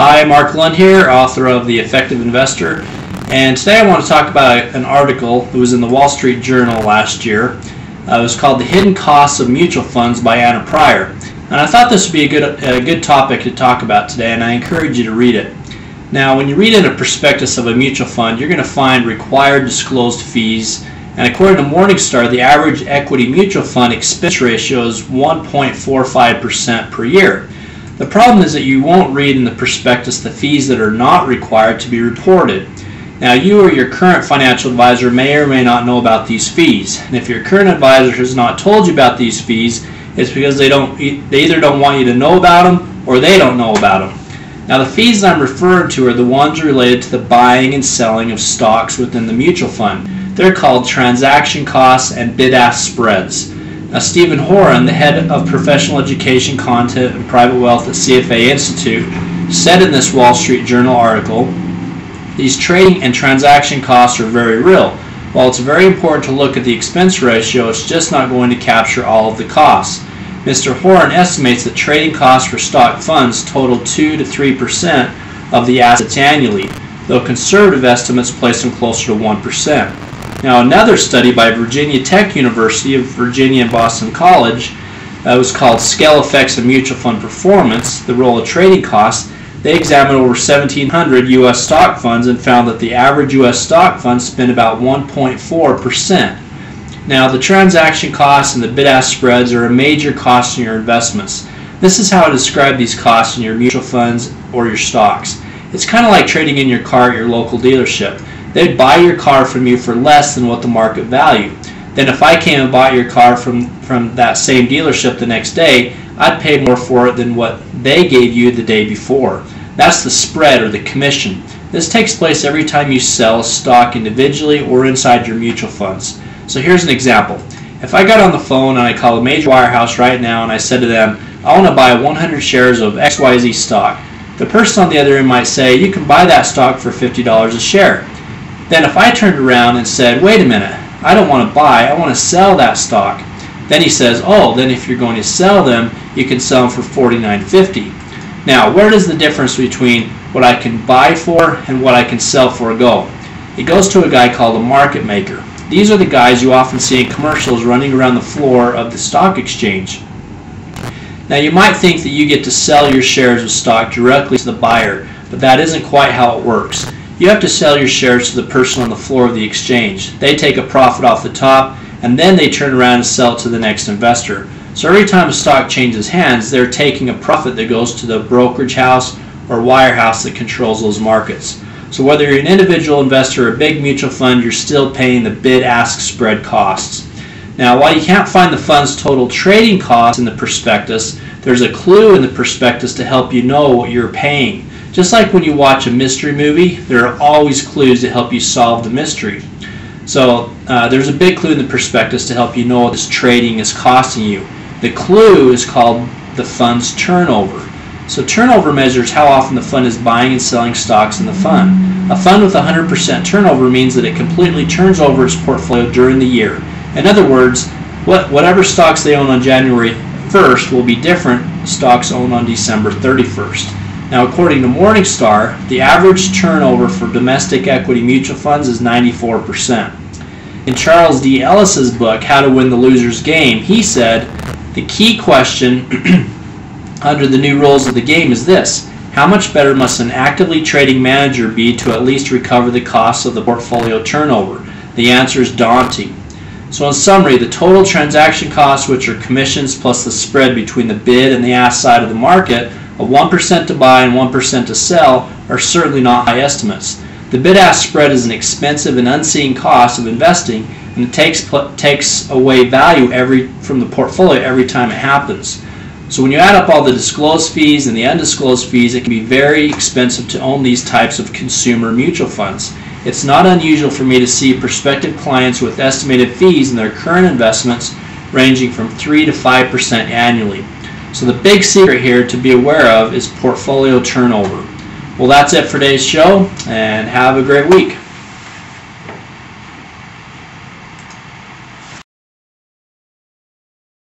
Hi, Mark Lund here, author of The Effective Investor, and today I want to talk about an article that was in the Wall Street Journal last year. It was called The Hidden Costs of Mutual Funds by Anna Pryor, and I thought this would be a good topic to talk about today, and I encourage you to read it. Now, when you read in a prospectus of a mutual fund, you're going to find required disclosed fees, and according to Morningstar, the average equity mutual fund expense ratio is 1.45% per year. The problem is that you won't read in the prospectus the fees that are not required to be reported. Now, you or your current financial advisor may or may not know about these fees, and if your current advisor has not told you about these fees, it's because they either don't want you to know about them or they don't know about them. Now, the fees I'm referring to are the ones related to the buying and selling of stocks within the mutual fund. They're called transaction costs and bid-ask spreads. Now, Stephen Horan, the head of professional education content and private wealth at CFA Institute, said in this Wall Street Journal article, these trading and transaction costs are very real. While it's very important to look at the expense ratio, it's just not going to capture all of the costs. Mr. Horan estimates that trading costs for stock funds total 2 to 3% of the assets annually, though conservative estimates place them closer to 1%. Now, another study by Virginia Tech University of Virginia and Boston College was called Scale Effects of Mutual Fund Performance, the Role of Trading Costs. They examined over 1,700 U.S. stock funds and found that the average U.S. stock fund spent about 1.4%. Now, the transaction costs and the bid-ask spreads are a major cost in your investments. This is how I describe these costs in your mutual funds or your stocks. It's kind of like trading in your car at your local dealership. They'd buy your car from you for less than what the market value. Then if I came and bought your car from that same dealership the next day, I'd pay more for it than what they gave you the day before. That's the spread or the commission. This takes place every time you sell a stock individually or inside your mutual funds. So here's an example. If I got on the phone and I called a major wirehouse right now and I said to them, I want to buy 100 shares of XYZ stock, the person on the other end might say, you can buy that stock for $50 a share. Then if I turned around and said, wait a minute, I don't want to buy, I want to sell that stock. Then he says, oh, then if you're going to sell them, you can sell them for $49.50. Now, where does the difference between what I can buy for and what I can sell for go? It goes to a guy called a market maker. These are the guys you often see in commercials running around the floor of the stock exchange. Now, you might think that you get to sell your shares of stock directly to the buyer, but that isn't quite how it works. You have to sell your shares to the person on the floor of the exchange. They take a profit off the top, and then they turn around and sell it to the next investor. So every time a stock changes hands, they're taking a profit that goes to the brokerage house or wirehouse that controls those markets. So whether you're an individual investor or a big mutual fund, you're still paying the bid-ask spread costs. Now, while you can't find the fund's total trading costs in the prospectus, there's a clue in the prospectus to help you know what you're paying. Just like when you watch a mystery movie, there are always clues to help you solve the mystery. So there's a big clue in the prospectus to help you know what this trading is costing you. The clue is called the fund's turnover. So turnover measures how often the fund is buying and selling stocks in the fund. A fund with 100% turnover means that it completely turns over its portfolio during the year. In other words, whatever stocks they own on January 1st will be different stocks owned on December 31st. Now, according to Morningstar, the average turnover for domestic equity mutual funds is 94%. In Charles D. Ellis's book, How to Win the Loser's Game, he said, the key question under the new rules of the game is this: how much better must an actively trading manager be to at least recover the costs of the portfolio turnover? The answer is daunting. So in summary, the total transaction costs, which are commissions plus the spread between the bid and the ask side of the market, of 1% to buy and 1% to sell, are certainly not high estimates. The bid-ask spread is an expensive and unseen cost of investing, and it takes away value from the portfolio every time it happens. So when you add up all the disclosed fees and the undisclosed fees, it can be very expensive to own these types of consumer mutual funds. It's not unusual for me to see prospective clients with estimated fees in their current investments ranging from 3 to 5% annually. So the big secret here to be aware of is portfolio turnover. Well, that's it for today's show, and have a great week.